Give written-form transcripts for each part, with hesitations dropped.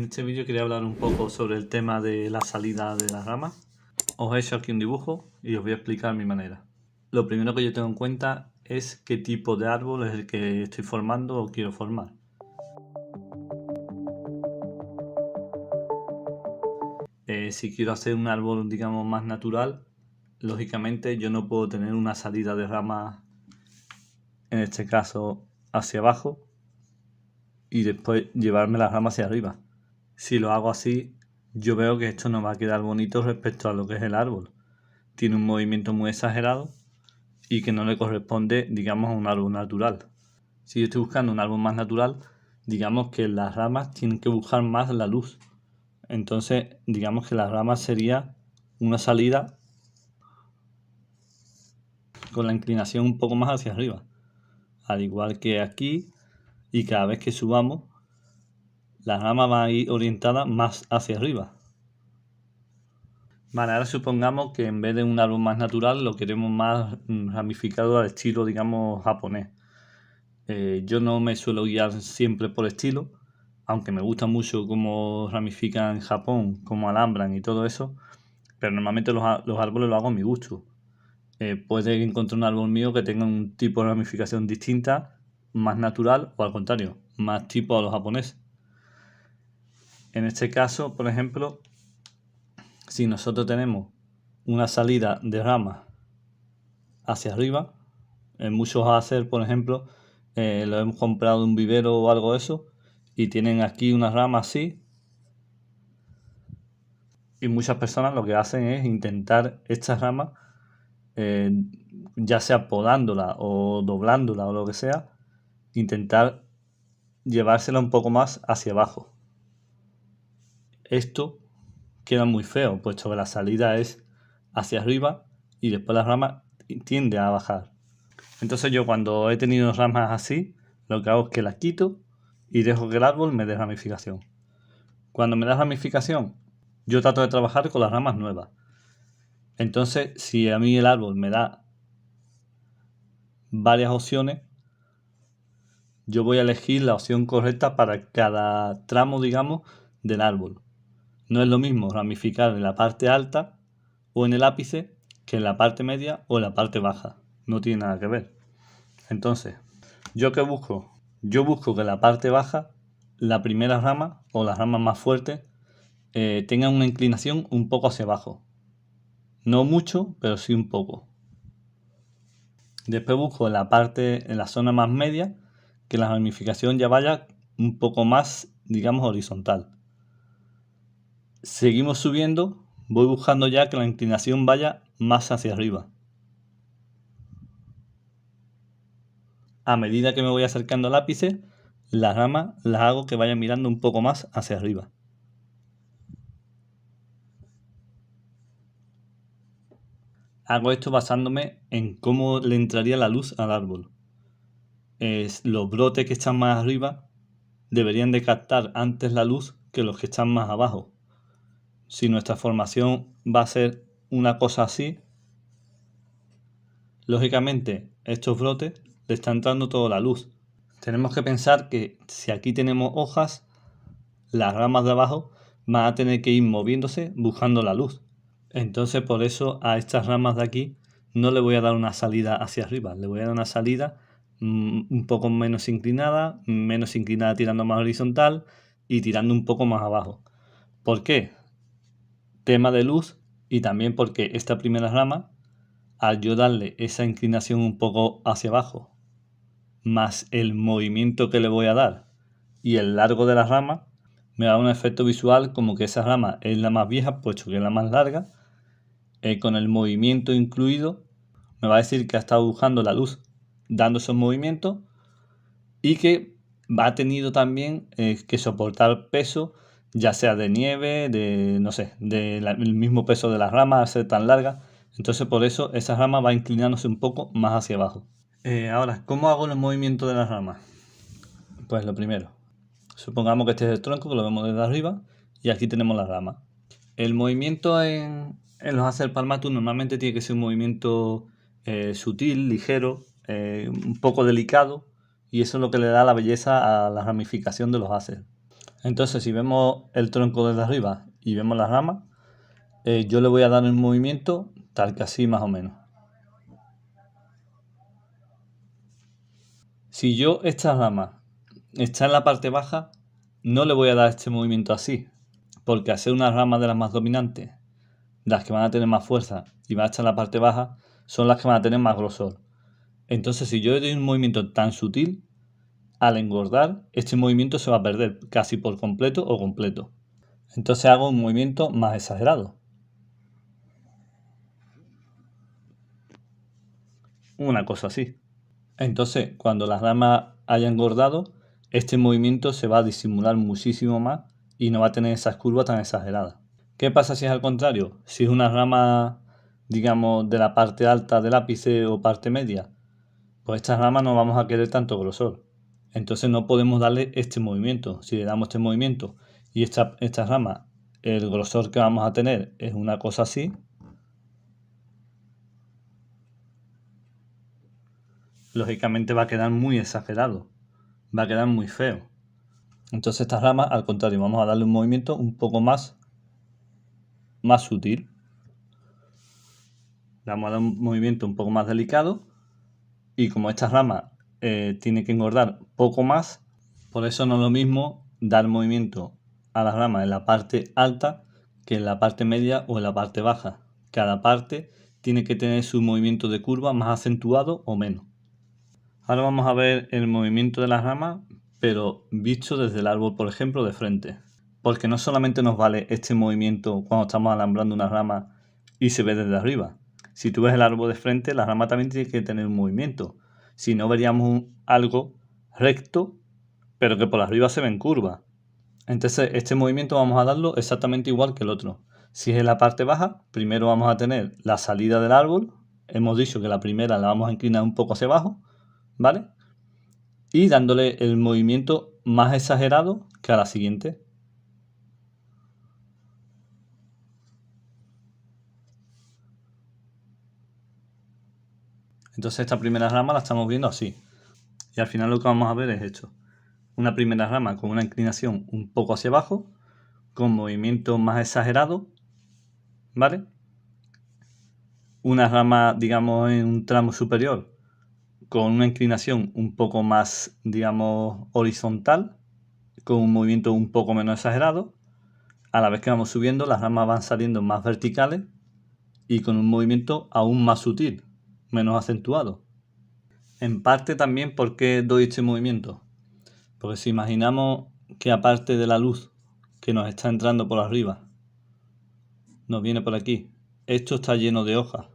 este vídeo quería hablar un poco sobre el tema de la salida de las ramas. Os he hecho aquí un dibujo y os voy a explicar mi manera. Lo primero que yo tengo en cuenta es qué tipo de árbol es el que estoy formando o quiero formar. Si quiero hacer un árbol, digamos, más natural, lógicamente yo no puedo tener una salida de ramas, en este caso hacia abajo, y después llevarme las ramas hacia arriba. Si lo hago así, yo veo que esto no va a quedar bonito respecto a lo que es el árbol. Tiene un movimiento muy exagerado y que no le corresponde, digamos, a un árbol natural. Si yo estoy buscando un árbol más natural, digamos que las ramas tienen que buscar más la luz. Entonces, digamos que las ramas sería una salida con la inclinación un poco más hacia arriba. Al igual que aquí, y cada vez que subamos, las ramas van a ir orientadas más hacia arriba. Vale, ahora supongamos que en vez de un árbol más natural lo queremos más ramificado al estilo, digamos, japonés. Yo no me suelo guiar siempre por estilo, aunque me gusta mucho cómo ramifican en Japón, cómo alambran y todo eso, pero normalmente los árboles los hago a mi gusto. Puede encontrar un árbol mío que tenga un tipo de ramificación distinta, más natural o al contrario, más tipo a los japoneses. En este caso, por ejemplo, si nosotros tenemos una salida de ramas hacia arriba, en muchos hacer, por ejemplo, lo hemos comprado de un vivero o algo de eso, y tienen aquí una rama así, y muchas personas lo que hacen es intentar esta rama, ya sea podándola o doblándola o lo que sea, intentar llevársela un poco más hacia abajo. Esto queda muy feo, puesto que la salida es hacia arriba y después la rama tiende a bajar. Entonces yo cuando he tenido ramas así, lo que hago es que las quito y dejo que el árbol me dé ramificación. Cuando me da ramificación, yo trato de trabajar con las ramas nuevas. Entonces, si a mí el árbol me da varias opciones, yo voy a elegir la opción correcta para cada tramo, digamos, del árbol. No es lo mismo ramificar en la parte alta o en el ápice que en la parte media o en la parte baja. No tiene nada que ver. Entonces, ¿yo qué busco? Yo busco que la parte baja, la primera rama o las ramas más fuertes, tengan una inclinación un poco hacia abajo. No mucho, pero sí un poco. Después busco en la zona más media, que la ramificación ya vaya un poco más, digamos, horizontal. Seguimos subiendo, voy buscando ya que la inclinación vaya más hacia arriba. A medida que me voy acercando al ápice, las ramas las hago que vayan mirando un poco más hacia arriba. Hago esto basándome en cómo le entraría la luz al árbol. Los brotes que están más arriba deberían de captar antes la luz que los que están más abajo. Si nuestra formación va a ser una cosa así, lógicamente estos brotes le están entrando toda la luz. Tenemos que pensar que si aquí tenemos hojas, las ramas de abajo van a tener que ir moviéndose buscando la luz. Entonces por eso a estas ramas de aquí no le voy a dar una salida hacia arriba, le voy a dar una salida un poco menos inclinada tirando más horizontal y tirando un poco más abajo. ¿Por qué? Tema de luz y también porque esta primera rama, al yo darle esa inclinación un poco hacia abajo, más el movimiento que le voy a dar y el largo de la rama, me da un efecto visual como que esa rama es la más vieja, puesto que es la más larga. Con el movimiento incluido, me va a decir que ha estado buscando la luz dando esos movimientos y que ha tenido también que soportar peso, ya sea de nieve, del mismo peso de las ramas al ser tan larga. Entonces por eso esa rama va inclinándose un poco más hacia abajo. Ahora, ¿cómo hago los movimientos de las ramas? Pues lo primero, supongamos que este es el tronco, que lo vemos desde arriba, y aquí tenemos la rama. El movimiento en los Acer palmatus normalmente tiene que ser un movimiento sutil, ligero, un poco delicado, y eso es lo que le da la belleza a la ramificación de los Acer. Entonces, si vemos el tronco desde arriba y vemos las ramas, yo le voy a dar un movimiento tal que así más o menos. Si yo esta rama está en la parte baja, no le voy a dar este movimiento así, porque al ser una rama de las más dominantes, las que van a tener más fuerza y van a estar en la parte baja, son las que van a tener más grosor. Entonces, si yo le doy un movimiento tan sutil, al engordar, este movimiento se va a perder casi por completo o completo. Entonces hago un movimiento más exagerado. Una cosa así. Entonces, cuando la rama haya engordado, este movimiento se va a disimular muchísimo más y no va a tener esas curvas tan exageradas. ¿Qué pasa si es al contrario? Si es una rama, digamos, de la parte alta del ápice o parte media, pues esta rama no vamos a querer tanto grosor. Entonces no podemos darle este movimiento. Si le damos este movimiento y esta rama, el grosor que vamos a tener es una cosa así, lógicamente va a quedar muy exagerado, va a quedar muy feo. Entonces esta rama, al contrario, vamos a darle un movimiento un poco más sutil. Le vamos a dar un movimiento un poco más delicado y como esta rama tiene que engordar poco más, por eso no es lo mismo dar movimiento a la rama en la parte alta que en la parte media o en la parte baja. Cada parte tiene que tener su movimiento de curva más acentuado o menos. Ahora vamos a ver el movimiento de la rama, pero visto desde el árbol, por ejemplo, de frente. Porque no solamente nos vale este movimiento cuando estamos alambrando una rama y se ve desde arriba. Si tú ves el árbol de frente, la rama también tiene que tener un movimiento. Si no, veríamos algo recto, pero que por arriba se ve en curva. Entonces, este movimiento vamos a darlo exactamente igual que el otro. Si es en la parte baja, primero vamos a tener la salida del árbol. Hemos dicho que la primera la vamos a inclinar un poco hacia abajo, ¿vale? Y dándole el movimiento más exagerado que a la siguiente. Entonces esta primera rama la estamos viendo así. Y al final lo que vamos a ver es esto. Una primera rama con una inclinación un poco hacia abajo, con movimiento más exagerado, ¿vale? Una rama, digamos, en un tramo superior, con una inclinación un poco más, digamos, horizontal, con un movimiento un poco menos exagerado. A la vez que vamos subiendo, las ramas van saliendo más verticales y con un movimiento aún más sutil, menos acentuado. En parte también porque doy este movimiento. Porque si imaginamos que aparte de la luz que nos está entrando por arriba, nos viene por aquí, esto está lleno de hojas.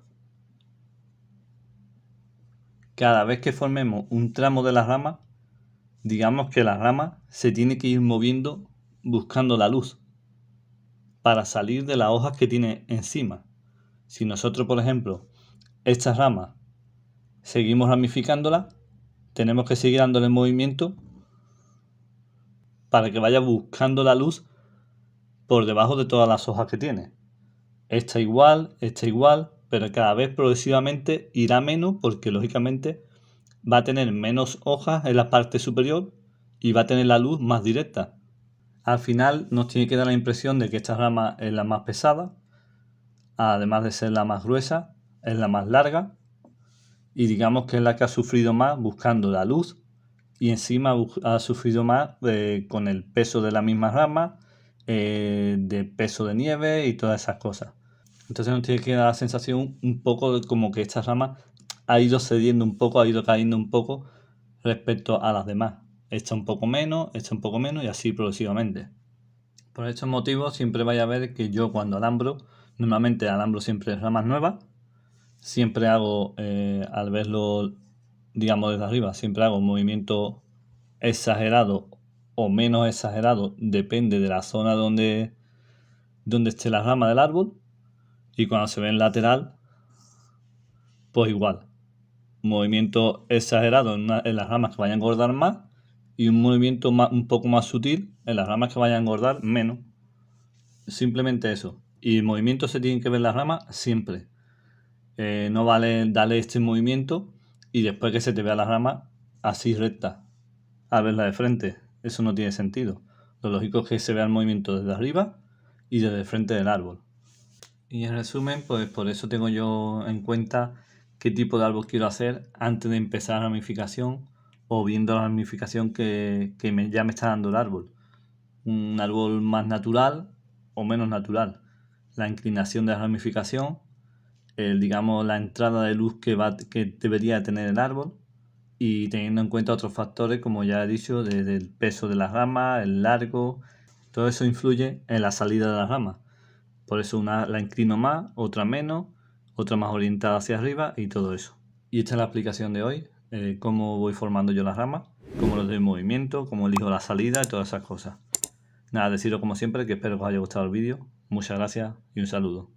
Cada vez que formemos un tramo de la rama, digamos que la rama se tiene que ir moviendo buscando la luz para salir de las hojas que tiene encima. Si nosotros, por ejemplo, esta rama seguimos ramificándola, tenemos que seguir dándole movimiento para que vaya buscando la luz por debajo de todas las hojas que tiene. Esta igual, pero cada vez progresivamente irá menos porque lógicamente va a tener menos hojas en la parte superior y va a tener la luz más directa. Al final nos tiene que dar la impresión de que esta rama es la más pesada, además de ser la más gruesa, es la más larga y digamos que es la que ha sufrido más buscando la luz y encima ha sufrido más con el peso de la misma rama, de peso de nieve y todas esas cosas. Entonces nos tiene que dar la sensación un poco de como que esta rama ha ido cediendo un poco, ha ido cayendo un poco respecto a las demás. Esta un poco menos y así progresivamente. Por estos motivos siempre vais a ver que yo cuando alambro, normalmente alambro siempre ramas nuevas. Siempre hago, al verlo, digamos desde arriba, siempre hago un movimiento exagerado o menos exagerado, depende de la zona donde esté la rama del árbol. Y cuando se ve en lateral, pues igual. Movimiento exagerado en las ramas que vayan a engordar más y un movimiento un poco más sutil en las ramas que vayan a engordar menos. Simplemente eso. Y el movimiento se tiene que ver en las ramas siempre. No vale darle este movimiento y después que se te vea la rama así recta a verla de frente. Eso no tiene sentido. Lo lógico es que se vea el movimiento desde arriba y desde el frente del árbol. Y en resumen, pues por eso tengo yo en cuenta qué tipo de árbol quiero hacer antes de empezar la ramificación o viendo la ramificación que ya me está dando el árbol. Un árbol más natural o menos natural. La inclinación de la ramificación, digamos la entrada de luz que debería tener el árbol y teniendo en cuenta otros factores como ya he dicho, desde el peso de las ramas, el largo, todo eso influye en la salida de las ramas. Por eso una la inclino más, otra menos, otra más orientada hacia arriba y todo eso. Y esta es la aplicación de hoy, cómo voy formando yo las ramas, cómo les doy movimiento, cómo elijo la salida y todas esas cosas. Nada, deciros como siempre que espero que os haya gustado el vídeo. Muchas gracias y un saludo.